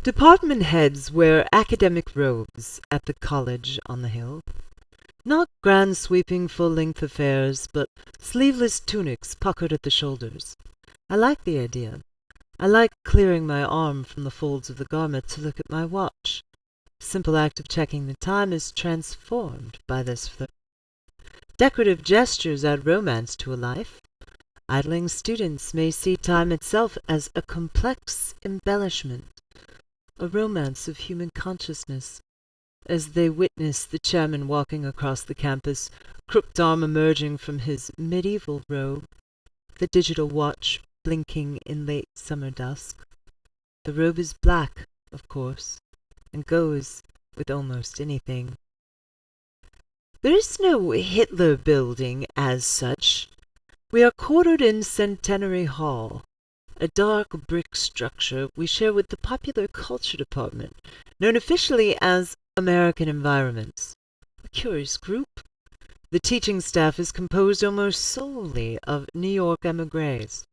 Department heads wear academic robes at the college on the hill. Not grand sweeping full-length affairs, but sleeveless tunics puckered at the shoulders. I like the idea. I like clearing my arm from the folds of the garment to look at my watch. The simple act of checking the time is transformed by this flirt. Decorative gestures add romance to a life. Idling students may see time itself as a complex embellishment, a romance of human consciousness, as they witness the chairman walking across the campus, crooked arm emerging from his medieval robe, the digital watch blinking in late summer dusk. The robe is black, of course, and goes with almost anything. There is no Hitler building as such. We are quartered in Centenary Hall, a dark brick structure we share with the Popular Culture Department, known officially as American Environments. A curious group. The teaching staff is composed almost solely of New York emigres.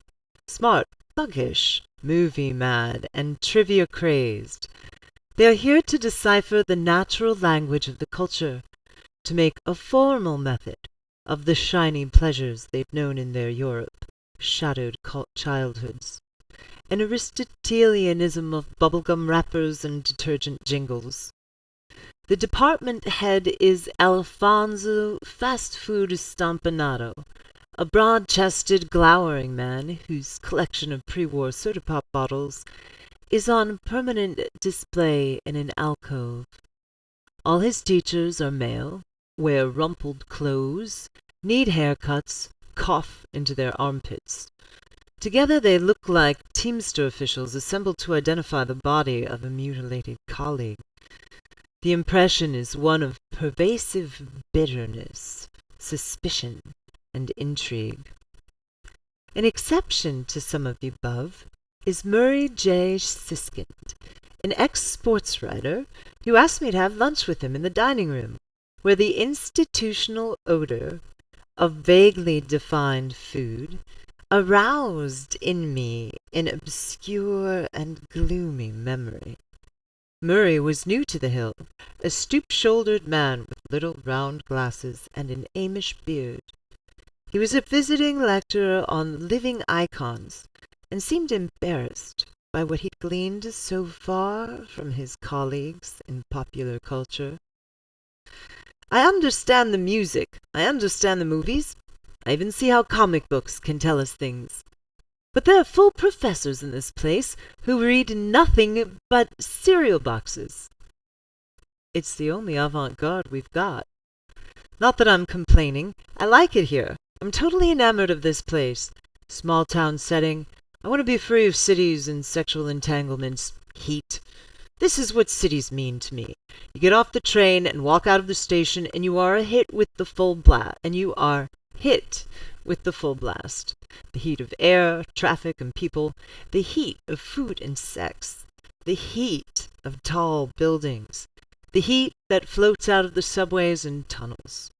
Smart, thuggish, movie-mad, and trivia-crazed. They are here to decipher the natural language of the culture, to make a formal method of the shiny pleasures they've known in their Europe-shadowed childhoods. An Aristotelianism of bubblegum wrappers and detergent jingles. The department head is Alfonso Fast Food Stampanato, a broad-chested, glowering man whose collection of pre-war soda pop bottles is on permanent display in an alcove. All his teachers are male, wear rumpled clothes, need haircuts, cough into their armpits. Together they look like Teamster officials assembled to identify the body of a mutilated colleague. The impression is one of pervasive bitterness, suspicion, and intrigue. An exception to some of the above is Murray J. Siskind, an ex-sports writer who asked me to have lunch with him in the dining room, where the institutional odor of vaguely defined food aroused in me an obscure and gloomy memory. Murray was new to the Hill, a stoop-shouldered man with little round glasses and an Amish beard. He was a visiting lecturer on living icons, and seemed embarrassed by what he'd gleaned so far from his colleagues in popular culture. I understand the music, I understand the movies, I even see how comic books can tell us things. But there are full professors in this place who read nothing but cereal boxes. It's the only avant-garde we've got. Not that I'm complaining. I like it here. I'm totally enamored of this place. Small town setting. I want to be free of cities and sexual entanglements. Heat. This is what cities mean to me. You get off the train and walk out of the station and you are hit with the full blast. The heat of air, traffic, and people. The heat of food and sex. The heat of tall buildings. The heat that floats out of the subways and tunnels.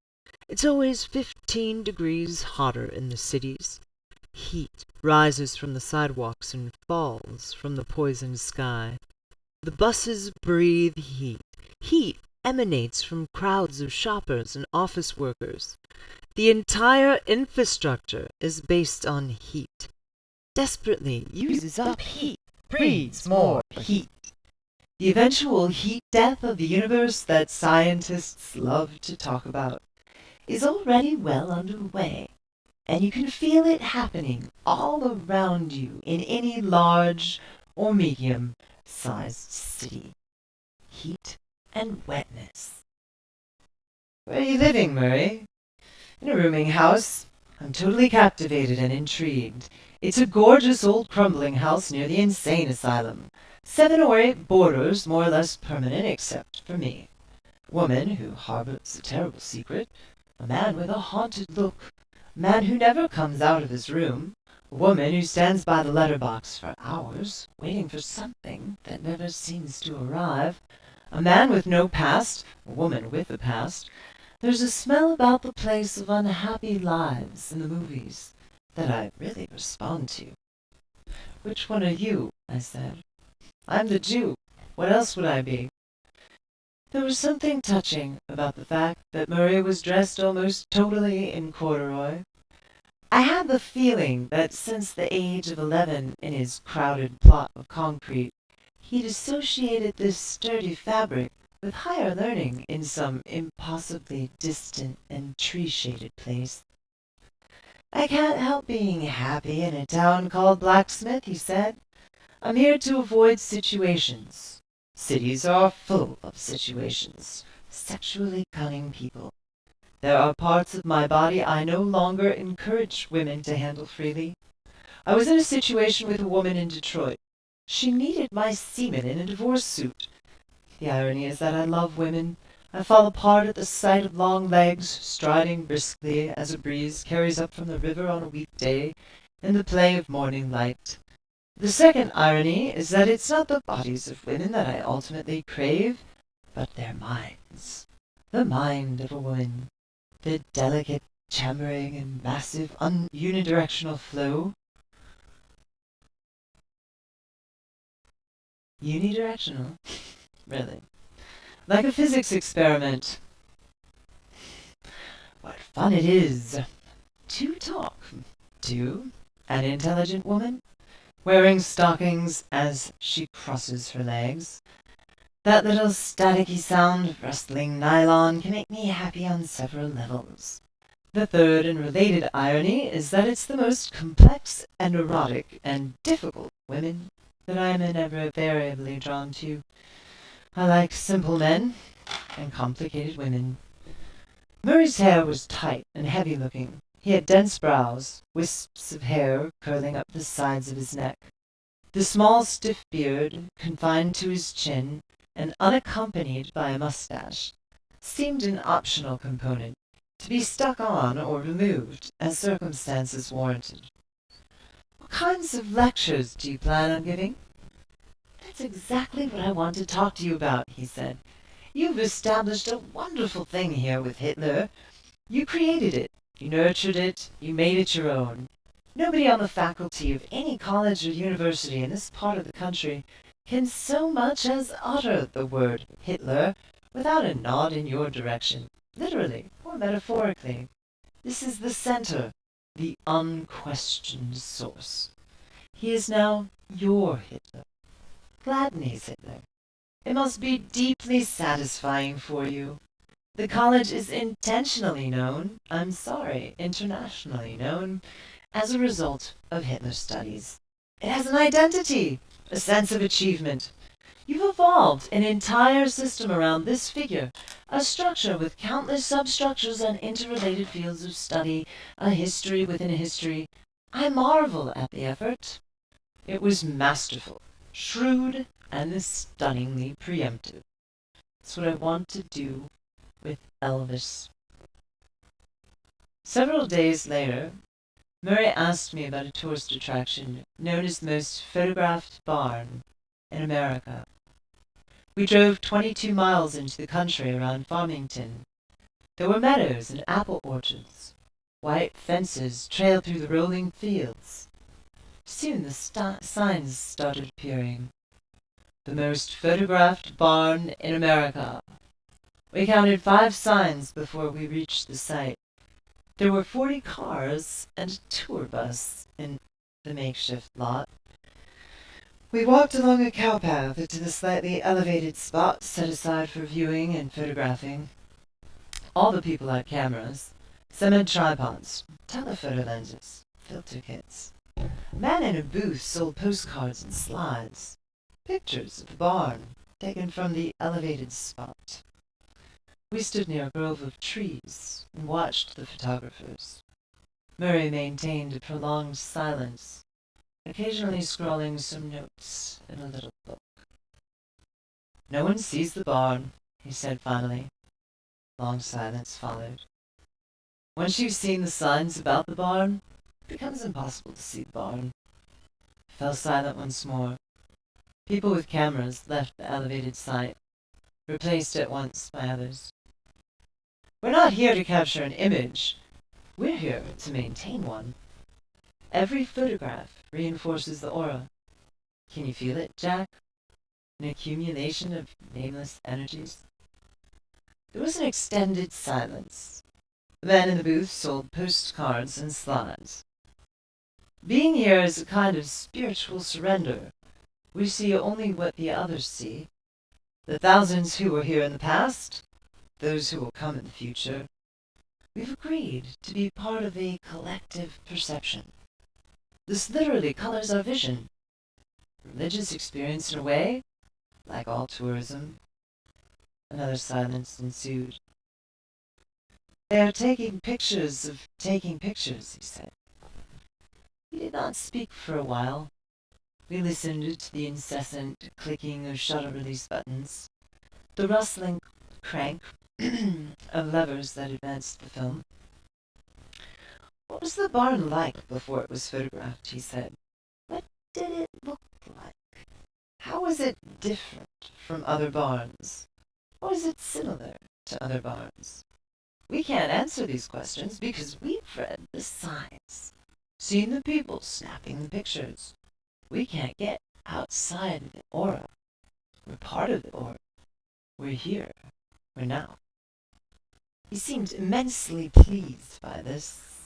It's always 15 degrees hotter in the cities. Heat rises from the sidewalks and falls from the poisoned sky. The buses breathe heat. Heat emanates from crowds of shoppers and office workers. The entire infrastructure is based on heat. Desperately uses up heat, breeds more heat. The eventual heat death of the universe that scientists love to talk about is already well underway, and you can feel it happening all around you in any large or medium-sized city. Heat and wetness. Where are you living, Murray? In a rooming house. I'm totally captivated and intrigued. It's a gorgeous old crumbling house near the insane asylum. 7 or 8 boarders, more or less permanent, except for me. Woman who harbors a terrible secret. A man with a haunted look. A man who never comes out of his room. A woman who stands by the letterbox for hours, waiting for something that never seems to arrive. A man with no past. A woman with a past. There's a smell about the place of unhappy lives in the movies that I really respond to. Which one are you? I said. I'm the Jew. What else would I be? There was something touching about the fact that Murray was dressed almost totally in corduroy. I had the feeling that since the age of 11 in his crowded plot of concrete, he'd associated this sturdy fabric with higher learning in some impossibly distant and tree-shaded place. "I can't help being happy in a town called Blacksmith," he said. "I'm here to avoid situations. Cities are full of situations. Sexually cunning people. There are parts of my body I no longer encourage women to handle freely. I was in a situation with a woman in Detroit. She needed my semen in a divorce suit. The irony is that I love women. I fall apart at the sight of long legs striding briskly as a breeze carries up from the river on a weekday in the play of morning light. The second irony is that it's not the bodies of women that I ultimately crave, but their minds. The mind of a woman. The delicate chambering and massive unidirectional flow." Unidirectional? Really? Like a physics experiment. What fun it is to talk to an intelligent woman, wearing stockings as she crosses her legs. That little staticky sound of rustling nylon can make me happy on several levels. The third and related irony is that it's the most complex and erotic and difficult women that I am invariably drawn to. I like simple men and complicated women. Murray's hair was tight and heavy-looking. He had dense brows, wisps of hair curling up the sides of his neck. The small, stiff beard, confined to his chin and unaccompanied by a mustache, seemed an optional component, to be stuck on or removed as circumstances warranted. "What kinds of lectures do you plan on giving?" "That's exactly what I want to talk to you about," he said. "You've established a wonderful thing here with Hitler. You created it. You nurtured it, you made it your own. Nobody on the faculty of any college or university in this part of the country can so much as utter the word Hitler without a nod in your direction, literally or metaphorically. This is the center, the unquestioned source. He is now your Hitler, Gladney's Hitler. It must be deeply satisfying for you. The college is intentionally known, internationally known, as a result of Hitler studies. It has an identity, a sense of achievement. You've evolved an entire system around this figure, a structure with countless substructures and interrelated fields of study, a history within a history. I marvel at the effort. It was masterful, shrewd, and stunningly preemptive. It's what I want to do with Elvis." Several days later, Murray asked me about a tourist attraction known as the most photographed barn in America. We drove 22 miles into the country around Farmington. There were meadows and apple orchards. White fences trailed through the rolling fields. Soon the signs started appearing. "The most photographed barn in America." We counted 5 signs before we reached the site. There were 40 cars and a tour bus in the makeshift lot. We walked along a cowpath to the slightly elevated spot set aside for viewing and photographing. All the people had cameras. Some had tripods, telephoto lenses, filter kits. A man in a booth sold postcards and slides, pictures of the barn taken from the elevated spot. We stood near a grove of trees and watched the photographers. Murray maintained a prolonged silence, occasionally scrawling some notes in a little book. "No one sees the barn," he said finally. Long silence followed. "Once you've seen the signs about the barn, it becomes impossible to see the barn." It fell silent once more. People with cameras left the elevated site, replaced at once by others. "We're not here to capture an image. We're here to maintain one. Every photograph reinforces the aura. Can you feel it, Jack? An accumulation of nameless energies? There was an extended silence. The man in the booth sold postcards and slides. Being here is a kind of spiritual surrender. We see only what the others see. The thousands who were here in the past, those who will come in the future. We've agreed to be part of a collective perception. This literally colors our vision. Religious experience in a way, like all tourism. Another silence ensued. They are taking pictures of taking pictures, he said. He did not speak for a while. We listened to the incessant clicking of shutter release buttons, the rustling crank of levers that advanced the film. What was the barn like before it was photographed, he said. What did it look like? How was it different from other barns? Or is it similar to other barns? We can't answer these questions because we've read the signs, seen the people snapping the pictures. We can't get outside the aura. We're part of the aura. We're here. We're now. He seemed immensely pleased by this.